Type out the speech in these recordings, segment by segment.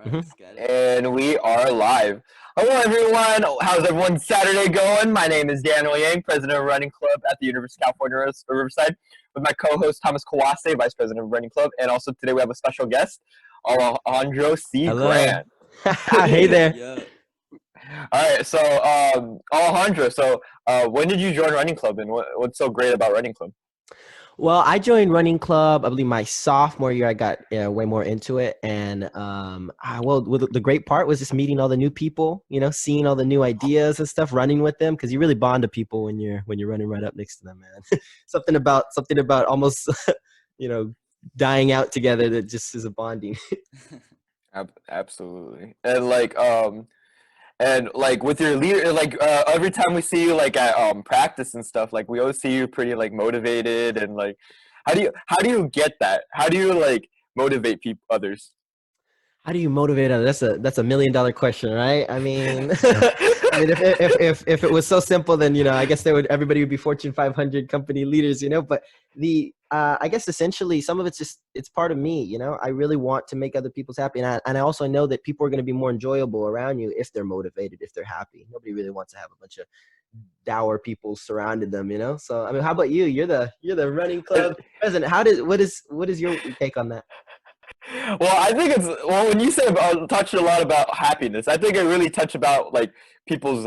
right, let's get it. And we are live. Hello, everyone. How's everyone's Saturday going? My name is Daniel Yang, president of Running Club at the University of California, Riverside, with my co-host Thomas Kawase, vice president of Running Club. And also today we have a special guest, Alejandro Hello. Grant. Hey there. Yeah. All right, so Alejandro, when did you join Running Club, and what's so great about Running Club? Well, I joined Running Club, I believe my sophomore year. I got way more into it. And the great part was just meeting all the new people, seeing all the new ideas and stuff, running with them. Cause you really bond to people when you're running right up next to them, man. something about almost, dying out together that just is a bonding. Absolutely. And with your leader, every time we see you at practice and stuff, we always see you pretty motivated, and how do you get that? How do you motivate others? How do you motivate others? That's a $1 million question, right? I mean, if it was so simple, then I guess everybody would be Fortune 500 company leaders, But I guess essentially some of it's part of me, I really want to make other people's happy, and I also know that people are going to be more enjoyable around you if they're motivated, if they're happy. Nobody really wants to have a bunch of dour people surrounded them, So I mean, how about you? You're the Running Club president. What is your take on that? Well, I think when you say touched a lot about happiness, I think it really touched about people's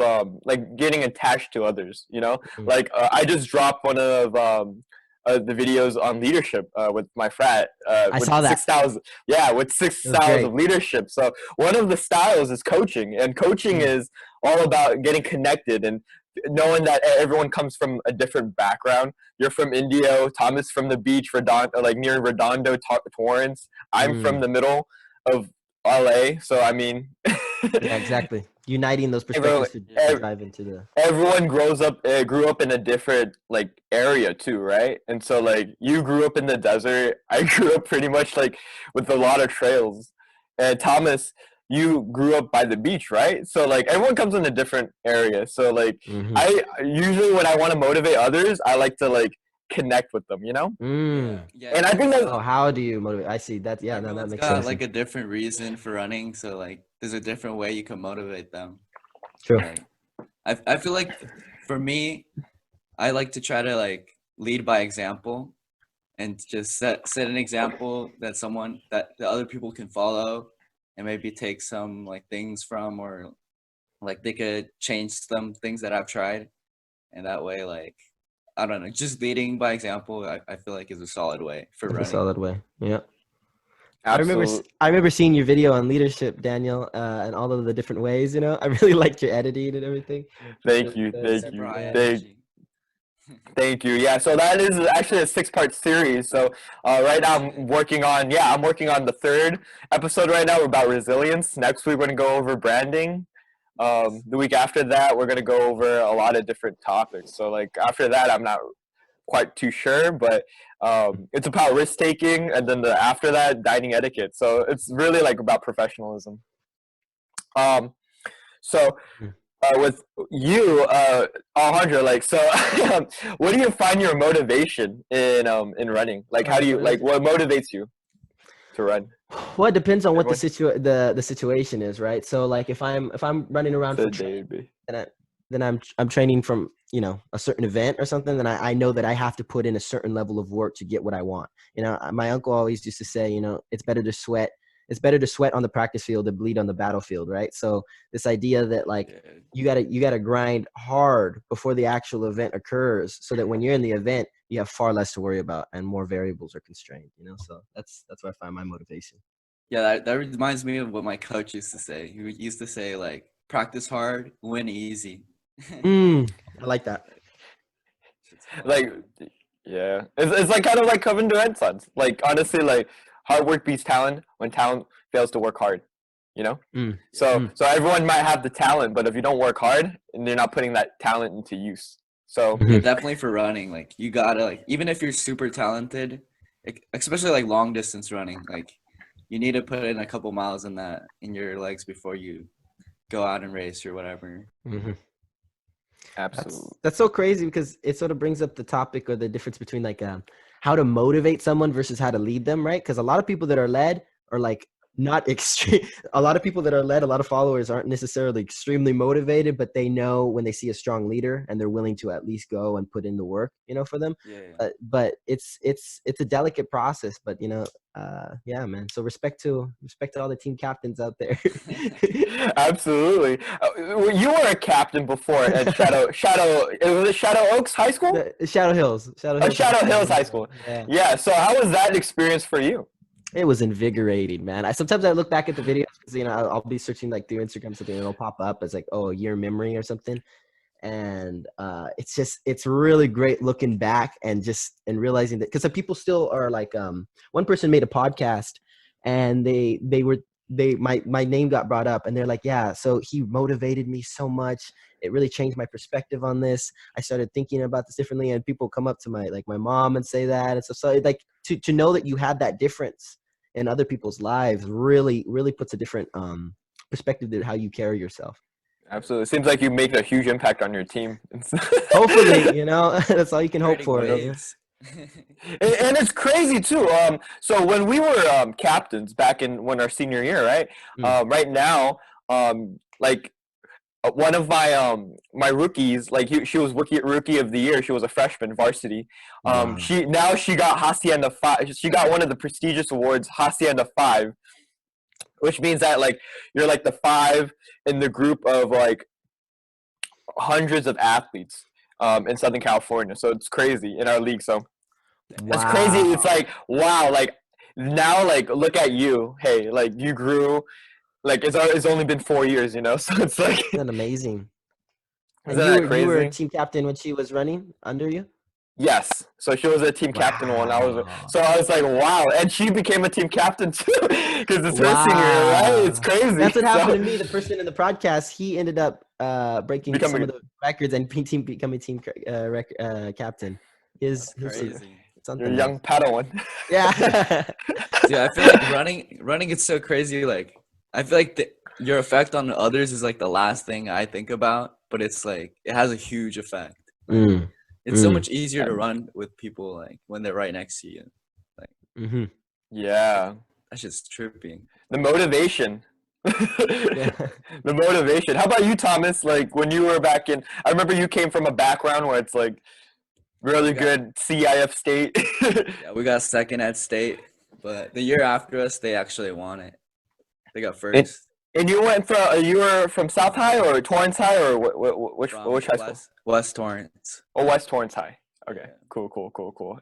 getting attached to others. Mm-hmm. I just dropped one of the videos on leadership with my frat. I saw that. 6 styles, with 6 styles of leadership. So one of the styles is coaching, and coaching is all about getting connected and knowing that everyone comes from a different background. You're from Indio, Thomas from the beach, near Redondo, Torrance. I'm from the middle of LA, so I mean, yeah, exactly. Uniting those perspectives to dive into the. Everyone grew up in a different area too, right? And so you grew up in the desert. I grew up pretty much with a lot of trails, and Thomas, you grew up by the beach, right? So everyone comes in a different area. So I usually, when I want to motivate others, I like to connect with them, Yeah. And I think that. How do you motivate? I see that. Yeah, no, that makes sense. Got a different reason for running, so there's a different way you can motivate them. True. I feel like for me, I like to try to lead by example, and just set an example that the other people can follow, and maybe take some things from, or they could change some things that I've tried, and that way I don't know, just leading by example, I feel is a solid way for running. A solid way, yeah. Absolutely. I remember seeing your video on leadership, Daniel, and all of the different ways. I really liked your editing and everything. Thank you. Thank you. Yeah, so that is actually a 6-part series. So right now I'm working on the 3rd episode right now about resilience. Next week we're going to go over branding. The week after that we're going to go over a lot of different topics. So after that I'm not quite too sure, but it's about risk taking, and then after that, dining etiquette. So it's really about professionalism. With you, Alejandro, what do you find your motivation in running? How do you what motivates you to run? Well, it depends on what the situation is, right? So if I'm running around for training, then I'm training from a certain event or something, then I know that I have to put in a certain level of work to get what I want. My uncle always used to say, it's better to sweat on the practice field than bleed on the battlefield, right? So this idea that you gotta grind hard before the actual event occurs, so that when you're in the event, you have far less to worry about and more variables are constrained. So that's where I find my motivation. Yeah, that reminds me of what my coach used to say. He used to say practice hard, win easy. I like that. Yeah, it's kind of Kevin Durant's sons. Honestly, hard work beats talent when talent fails to work hard. So everyone might have the talent, but if you don't work hard, and you're not putting that talent into use. So yeah, definitely for running, you gotta even if you're super talented, especially long distance running, you need to put in a couple miles in your legs before you go out and race or whatever. Mm-hmm. Absolutely. That's so crazy, because it sort of brings up the topic, or the difference between how to motivate someone versus how to lead them, right? Because a lot of people that are led are not extreme. A lot of people that are led, a lot of followers aren't necessarily extremely motivated, but they know when they see a strong leader and they're willing to at least go and put in the work, for them. Yeah. But it's a delicate process, but yeah, man. So respect to all the team captains out there. Absolutely. You were a captain before at Shadow Oaks High School? Shadow Hills. Shadow Hills High School. Yeah. So how was that experience for you? It was invigorating, man. Sometimes I look back at the videos because I'll be searching like through Instagram something and it'll pop up as like, oh, a year memory or something, and it's really great looking back and realizing that because some people still are like one person made a podcast and my name got brought up and they're like, yeah, so he motivated me so much. It really changed my perspective on this. I started thinking about this differently, and people come up to my mom and say that and stuff. So like to know that you had that difference in other people's lives really, really puts a different perspective to how you carry yourself. Absolutely. It seems like you make a huge impact on your team. Hopefully, that's all you can hope for. And it's crazy too. So when we were captains back when our senior year, right? Right now, like one of my rookies, like she was rookie of the year. She was a freshman varsity. She got Hacienda 5. She got one of the prestigious awards, Hacienda 5, which means that like you're like the 5 in the group of like hundreds of athletes in Southern California. So it's crazy in our league. So it's crazy. It's like, wow, like now, like look at you. Hey, like you grew. Like it's only been 4 years, So it's like isn't that amazing? And you were team captain when she was running under you? Yes. So she was a team captain when I was. So I was like, wow, and she became a team captain too because it's her senior year, right? It's crazy. That's what happened to me. The person in the podcast, he ended up breaking some of the records and becoming team captain. His crazy. You're a young Padawan. Yeah. Dude, I feel like running is so crazy. Like I feel like your effect on others is like the last thing I think about, but it's like it has a huge effect. It's so much easier to run with people like when they're right next to you. Like, yeah, that's just tripping. The motivation. The motivation. How about you, Thomas? Like when you were back in, I remember you came from a background where it's like really good CIF state. Yeah, we got second at state, but the year after us, they actually won it. They got first. And you were from South High or Torrance High or which high school? West Torrance. Oh, West Torrance High. Okay, yeah. Cool.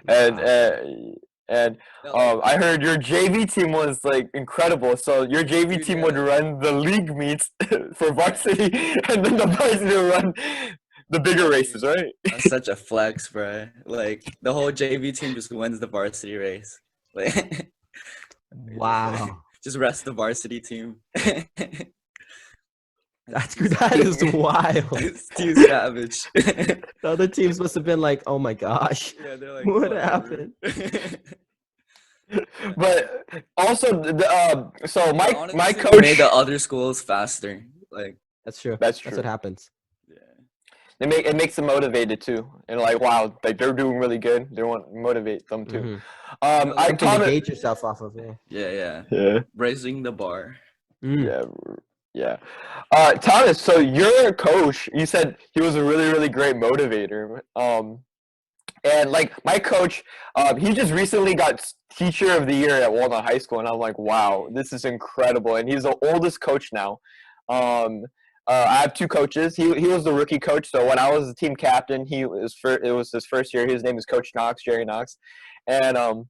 And I heard your JV team was like incredible. So your JV team would run the league meets for varsity, and then the varsity would run the bigger races, right? That's such a flex, bro. Like the whole JV team just wins the varsity race. Like, wow. Just rest the varsity team. That is wild. It's too savage. The other teams must have been like, "Oh my gosh, yeah, they're like, what happened?" But also, so my coach made the other schools faster. Like that's true. That's true. That's what happens. Yeah, it makes them motivated too, and like wow, like they're doing really good. They want to motivate them too. I gauge yourself off of it. Yeah. Raising the bar. Yeah. Thomas, so your coach, you said he was a really, really great motivator. And like my coach, he just recently got teacher of the year at Walnut High School, and I'm like, wow, this is incredible. And he's the oldest coach now. I have 2 coaches. He was the rookie coach. So when I was the team captain, it was his first year. His name is Coach Knox, Jerry Knox. And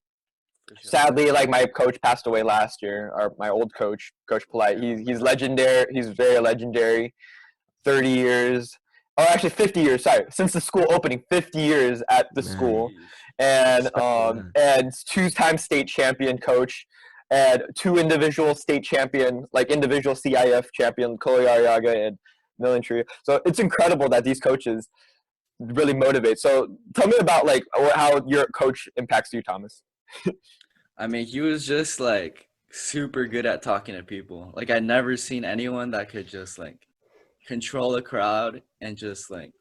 sadly, like my coach passed away last year. My old coach, Coach Polite. He's legendary. He's very legendary. 30 years. Oh, actually 50 years. Sorry, since the school opening, 50 years at the school, and 2-time state champion coach, and 2 individual state champion, like individual CIF champion, Koyariaga and Millentry. So it's incredible that these coaches really motivate. So tell me about like how your coach impacts you, Thomas. I mean, he was just like super good at talking to people. Like I'd never seen anyone that could just like control a crowd and just like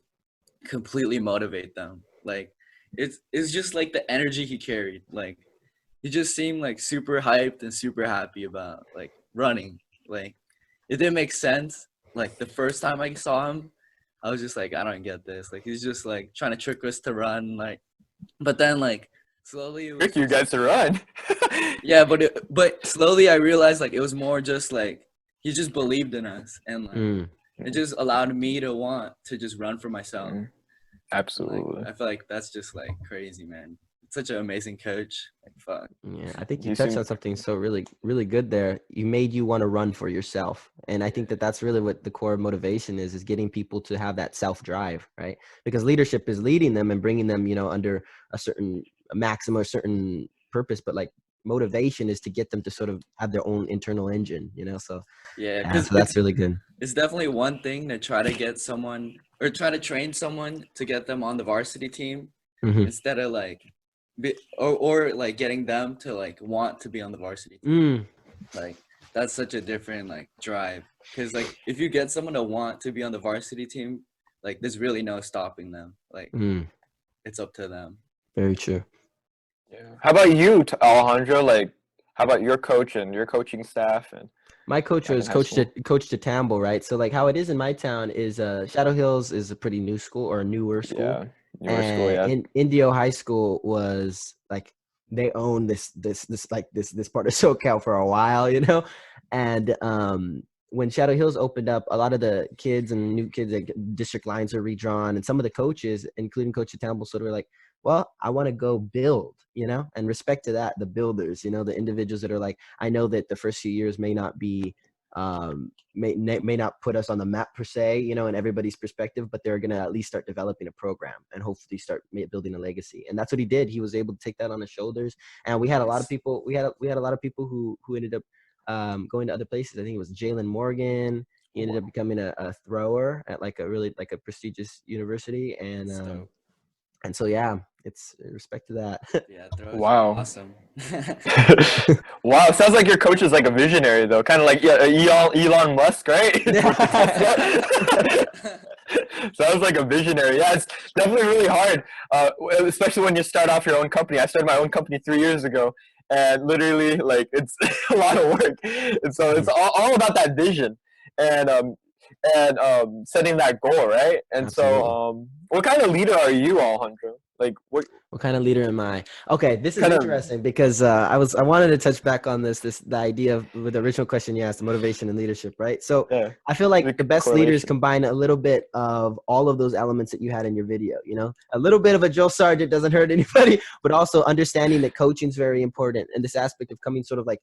completely motivate them. Like it's just like the energy he carried. Like he just seemed like super hyped and super happy about like running. Like it didn't make sense. Like the first time I saw him, I was just like, I don't get this. Like he's just like trying to trick us to run. Like, but then like slowly it was Trick you just, guys to run. yeah, but slowly I realized like it was more just like he just believed in us, and like it just allowed me to want to just run for myself. Absolutely. Like, I feel like that's just like crazy, man. Such an amazing coach. Like fuck. Yeah, I think you touched on something so really, really good there. You made you want to run for yourself. And I think that that's really what the core motivation is getting people to have that self-drive, right? Because leadership is leading them and bringing them, you know, under a maximum or certain purpose. But like motivation is to get them to sort of have their own internal engine, you know? So yeah, because so that's really good. It's definitely one thing to try to get someone or try to train someone to get them on the varsity team instead of like or like getting them to like want to be on the varsity team. Like that's such a different like drive, because like if you get someone to want to be on the varsity team, like there's really no stopping them. Like it's up to them. Very true. Yeah. How about you, Alejandro? Like, how about your coach and your coaching staff? And my coach was Coach Tambo, right? So like how it is in my town is Shadow Hills is a pretty new school or a newer school. Yeah, newer school. Yeah. In Indio High School was like they owned this part of SoCal for a while, you know. And when Shadow Hills opened up, a lot of the kids and new kids, like district lines are redrawn, and some of the coaches, including Coach Tambo, sort of were like, well, I want to go build, you know, and respect to that, the builders, you know, the individuals that are like, I know that the first few years may not be, may not put us on the map per se, you know, in everybody's perspective, but they're going to at least start developing a program and hopefully start building a legacy. And that's what he did. He was able to take that on his shoulders. And we had a lot of people, we had a lot of people who ended up going to other places. I think it was Jalen Morgan. He ended up becoming a thrower at like a really like a prestigious university. And so, yeah, it's respect to that. Yeah, throws wow. Awesome. Wow, sounds like your coach is like a visionary though, kind of like Elon Musk, right? Sounds like a visionary. Yeah, it's definitely really hard, especially when you start off your own company. I started my own company 3 years ago, and literally, like, it's a lot of work. And so it's all about that vision and setting that goal, right? And Absolutely. so, what kind of leader are you, Alejandro? Like, what kind of leader am I? Okay, this is interesting because I wanted to touch back on the idea of with the original question you asked, the motivation and leadership, right? So I feel like the best leaders combine a little bit of all of those elements that you had in your video. You know, a little bit of a Joe Sargent doesn't hurt anybody, but also understanding that coaching is very important, and this aspect of coming sort of like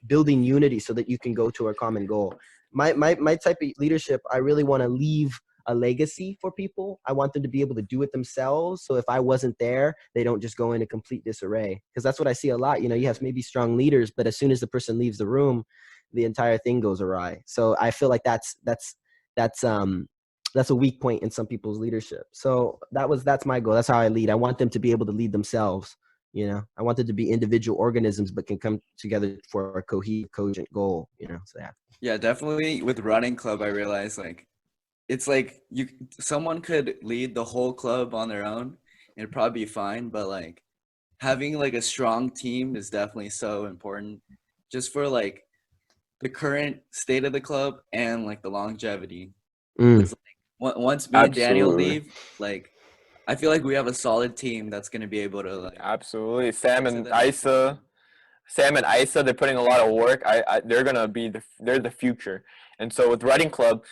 building unity so that you can go to a common goal. My type of leadership, I really want to leave a legacy for people. I want them to be able to do it themselves. So if I wasn't there, they don't just go into complete disarray. Because that's what I see a lot. You know, you have maybe strong leaders, but as soon as the person leaves the room, the entire thing goes awry. So I feel like that's a weak point in some people's leadership. So that's my goal. That's how I lead. I want them to be able to lead themselves. You know, I want them to be individual organisms, but can come together for a cohesive, cogent goal. You know, so yeah. Yeah, definitely. With running club, I realized like it's like someone could lead the whole club on their own and it'd probably be fine, but like having like a strong team is definitely so important just for like the current state of the club and like the longevity. It's like, once me and Daniel leave, like I feel like we have a solid team that's going to be able to like Sam and Isa, they're putting a lot of work. They're gonna be they're the future. And so with running club,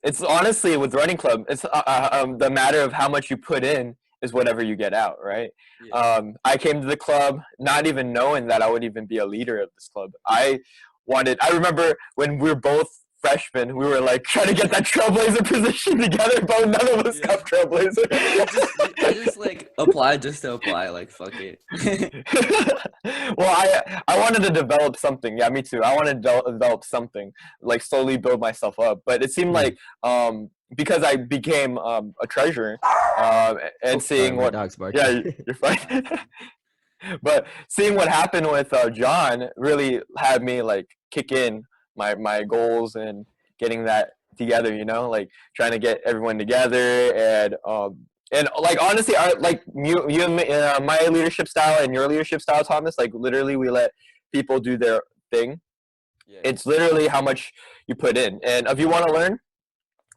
it's honestly with running club, it's the matter of how much you put in is whatever you get out, right? Yeah. I came to the club not even knowing that I would even be a leader of this club. I remember when we were both freshmen, we were like trying to get that trailblazer position together, but none of us got trailblazer. I just like applied just to apply, like fuck it. Well, I wanted to develop something. Yeah, me too. I wanted to develop something, like slowly build myself up. But it seemed like because I became a treasurer and seeing what dog's barking. Yeah, you're fine. But seeing what happened with John really had me like kick in my goals and getting that together, you know, like trying to get everyone together and And like honestly, you and me, my leadership style and your leadership style, Thomas, like literally we let people do their thing. Yeah. It's literally how much you put in. And if you want to learn,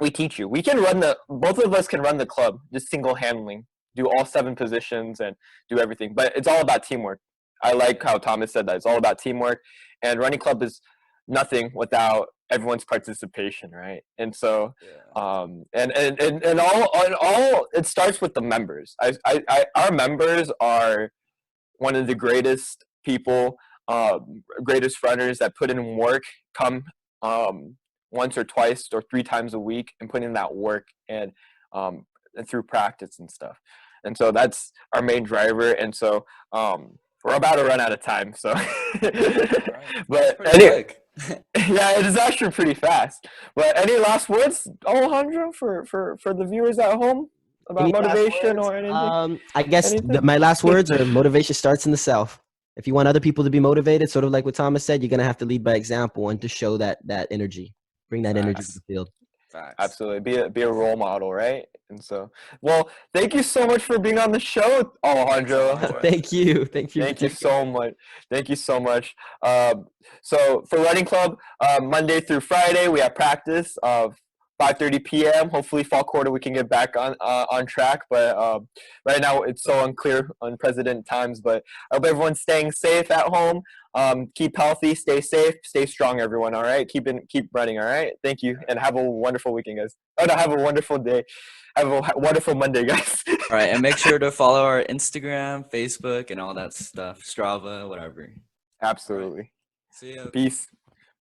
we teach you. We can both of us can run the club, just single handling, do all 7 positions and do everything. But it's all about teamwork. I like how Thomas said that. It's all about teamwork. And running club is nothing without everyone's participation, right? And so Yeah. and all it starts with the members. Our members are one of the greatest people, greatest runners that put in work, come once or twice or 3 times a week and put in that work and through practice and stuff. And so that's our main driver. And so we're about to run out of time. So, but anyway, yeah, it is actually pretty fast. But any last words, Alejandro, for the viewers at home about Any last motivation words? or anything? I guess my last words are motivation starts in the self. If you want other people to be motivated, sort of like what Thomas said, you're gonna have to lead by example and to show that energy, bring that energy to the field. Facts. Absolutely, be a role model, right? And so, well, thank you so much for being on the show, Alejandro. Thank you. Thank you so much. Thank you so much. So for Running Club, Monday through Friday, we have practice of 5:30 p.m. Hopefully, fall quarter we can get back on track. But right now it's so unclear, unprecedented times. But I hope everyone's staying safe at home. Keep healthy, stay safe, stay strong, everyone. All right, keep running. All right, thank you, and have a wonderful weekend, guys. Oh no, have a wonderful day. Have a wonderful Monday, guys. All right, and make sure to follow our Instagram, Facebook, and all that stuff, Strava, whatever. Absolutely. See ya. Peace.